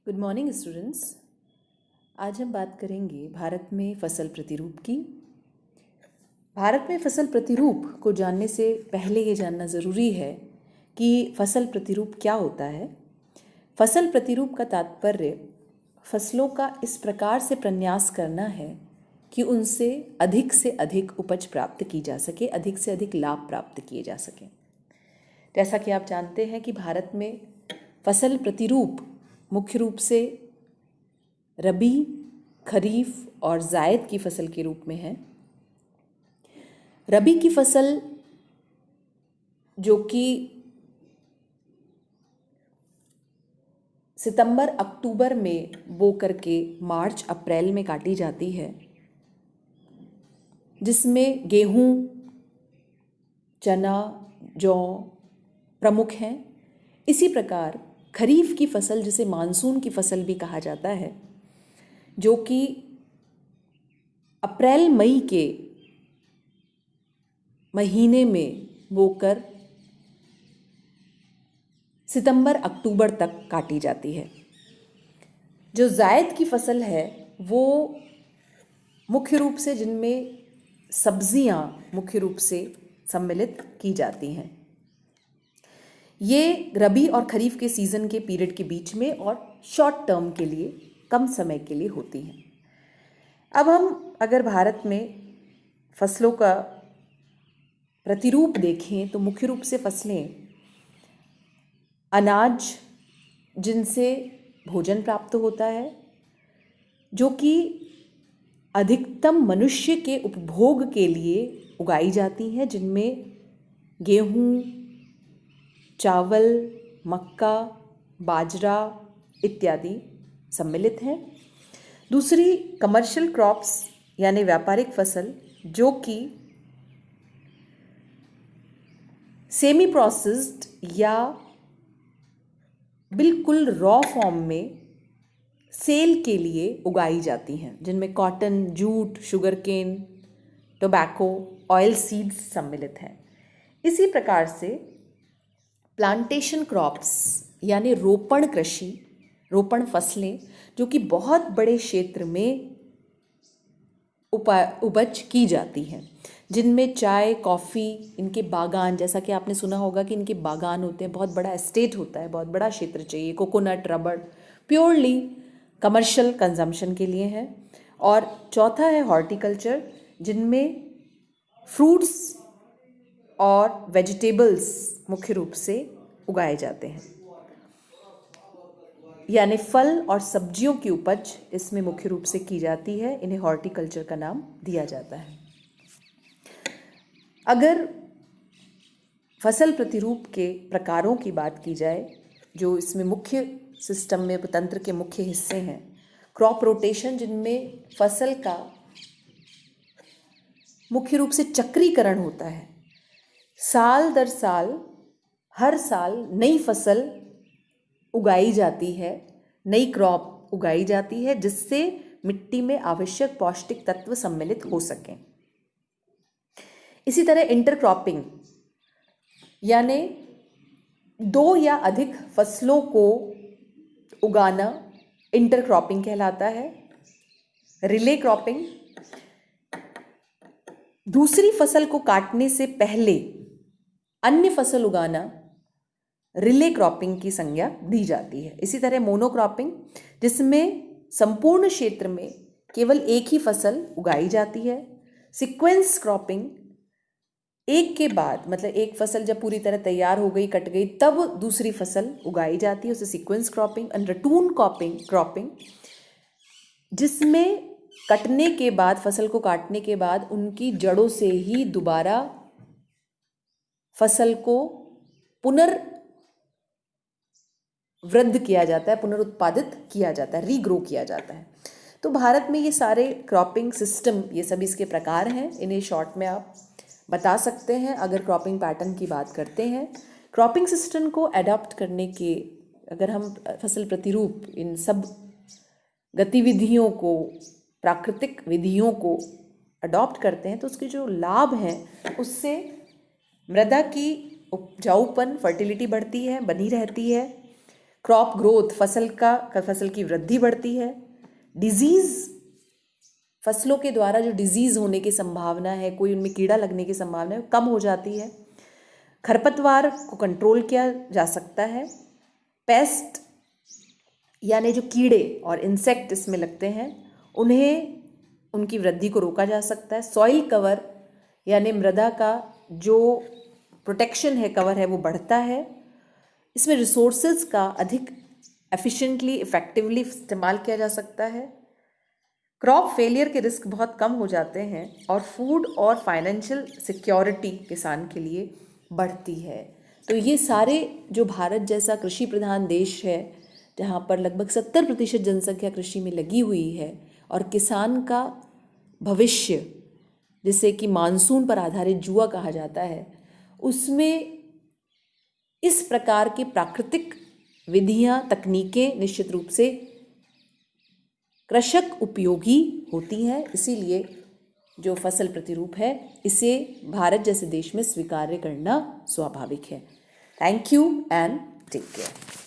Good morning students. आज हम बात करेंगे भारत में फसल प्रतिरूप की। भारत में फसल प्रतिरूप को जानने से पहले ये जानना ज़रूरी है कि फसल प्रतिरूप क्या होता है। फसल प्रतिरूप का तात्पर्य फसलों का इस प्रकार से प्रन्यास करना है कि उनसे अधिक उपज प्राप्त की जा सके, अधिक से अधिक लाभ प्राप्त किए जा सकें। जैसा कि आप जानते हैं कि भारत में फसल प्रतिरूप मुख्य रूप से रबी, खरीफ और जायद की फसल के रूप में है। रबी की फसल जो कि सितंबर अक्टूबर में बो करके मार्च अप्रैल में काटी जाती है, जिसमें गेहूं, चना, जौ प्रमुख हैं। इसी प्रकार खरीफ की फसल, जिसे मानसून की फसल भी कहा जाता है, जो कि अप्रैल मई के महीने में बोकर सितंबर अक्टूबर तक काटी जाती है। जो जायद की फसल है वो मुख्य रूप से जिनमें सब्जियां मुख्य रूप से सम्मिलित की जाती हैं। ये रबी और खरीफ के सीज़न के पीरियड के बीच में और शॉर्ट टर्म के लिए, कम समय के लिए होती हैं। अब हम अगर भारत में फसलों का प्रतिरूप देखें तो मुख्य रूप से फसलें अनाज, जिनसे भोजन प्राप्त होता है, जो कि अधिकतम मनुष्य के उपभोग के लिए उगाई जाती हैं, जिनमें गेहूँ, चावल, मक्का, बाजरा इत्यादि सम्मिलित हैं। दूसरी कमर्शियल क्रॉप्स यानी व्यापारिक फसल, जो कि सेमी प्रोसेस्ड या बिल्कुल रॉ फॉर्म में सेल के लिए उगाई जाती हैं, जिनमें cotton, jute, sugarcane, tobacco, oil seeds सम्मिलित हैं। इसी प्रकार से प्लांटेशन क्रॉप्स यानी रोपण कृषि, रोपण फसलें, जो कि बहुत बड़े क्षेत्र में उपज की जाती हैं, जिनमें चाय, कॉफ़ी, इनके बागान, जैसा कि आपने सुना होगा कि इनके बागान होते हैं, बहुत बड़ा एस्टेट होता है, बहुत बड़ा क्षेत्र चाहिए। कोकोनट, रबड़ प्योरली कमर्शियल कंजम्पशन के लिए है। और चौथा है हॉर्टिकल्चर, जिनमें फ्रूट्स और वेजिटेबल्स मुख्य रूप से उगाए जाते हैं, यानी फल और सब्जियों की उपज इसमें मुख्य रूप से की जाती है। इन्हें हॉर्टिकल्चर का नाम दिया जाता है। अगर फसल प्रतिरूप के प्रकारों की बात की जाए, जो इसमें मुख्य सिस्टम में तंत्र के मुख्य हिस्से हैं, क्रॉप रोटेशन, जिनमें फसल का मुख्य रूप से चक्रीकरण होता है। साल दर साल, हर साल नई फसल उगाई जाती है, नई क्रॉप उगाई जाती है, जिससे मिट्टी में आवश्यक पौष्टिक तत्व सम्मिलित हो सकें। इसी तरह इंटरक्रॉपिंग यानी दो या अधिक फसलों को उगाना इंटरक्रॉपिंग कहलाता है। रिले क्रॉपिंग, दूसरी फसल को काटने से पहले अन्य फसल उगाना, रिले क्रॉपिंग की संज्ञा दी जाती है। इसी तरह मोनोक्रॉपिंग, जिसमें संपूर्ण क्षेत्र में केवल एक ही फसल उगाई जाती है। सीक्वेंस क्रॉपिंग, एक के बाद, मतलब एक फसल जब पूरी तरह तैयार हो गई, कट गई, तब दूसरी फसल उगाई जाती है, उसे सीक्वेंस क्रॉपिंग। एंड रटून क्रॉपिंग, जिसमें कटने के बाद, फसल को काटने के बाद उनकी जड़ों से ही दोबारा फसल को पुनर्वृद्ध किया जाता है, पुनरुत्पादित किया जाता है, रीग्रो किया जाता है। तो भारत में ये सारे क्रॉपिंग सिस्टम, ये सभी इसके प्रकार हैं। इन्हें शॉर्ट में आप बता सकते हैं अगर क्रॉपिंग पैटर्न की बात करते हैं। क्रॉपिंग सिस्टम को अडॉप्ट करने के, अगर हम फसल प्रतिरूप, इन सब गतिविधियों को, प्राकृतिक विधियों को अडॉप्ट करते हैं, तो उसके जो लाभ हैं, उससे मृदा की उपजाऊपन, फर्टिलिटी बढ़ती है, बनी रहती है। क्रॉप ग्रोथ, फसल की वृद्धि बढ़ती है। डिजीज़, फसलों के द्वारा जो डिजीज़ होने की संभावना है, कोई उनमें कीड़ा लगने की संभावना है, कम हो जाती है। खरपतवार को कंट्रोल किया जा सकता है। पेस्ट यानी जो कीड़े और इंसेक्ट इसमें लगते हैं, उनकी वृद्धि को रोका जा सकता है। सॉइल कवर यानी मृदा का जो प्रोटेक्शन है, कवर है, वो बढ़ता है। इसमें रिसोर्सेज का अधिक एफिशिएंटली, इफेक्टिवली इस्तेमाल किया जा सकता है। क्रॉप फेलियर के रिस्क बहुत कम हो जाते हैं और फूड और फाइनेंशियल सिक्योरिटी किसान के लिए बढ़ती है। तो ये सारे, जो भारत जैसा कृषि प्रधान देश है, जहाँ पर लगभग 70% जनसंख्या कृषि में लगी हुई है, और किसान का भविष्य, जिसे कि मानसून पर आधारित जुआ कहा जाता है, उसमें इस प्रकार की प्राकृतिक विधियां, तकनीकें निश्चित रूप से कृषक उपयोगी होती हैं। इसीलिए जो फसल प्रतिरूप है, इसे भारत जैसे देश में स्वीकार्य करना स्वाभाविक है। Thank you and take care.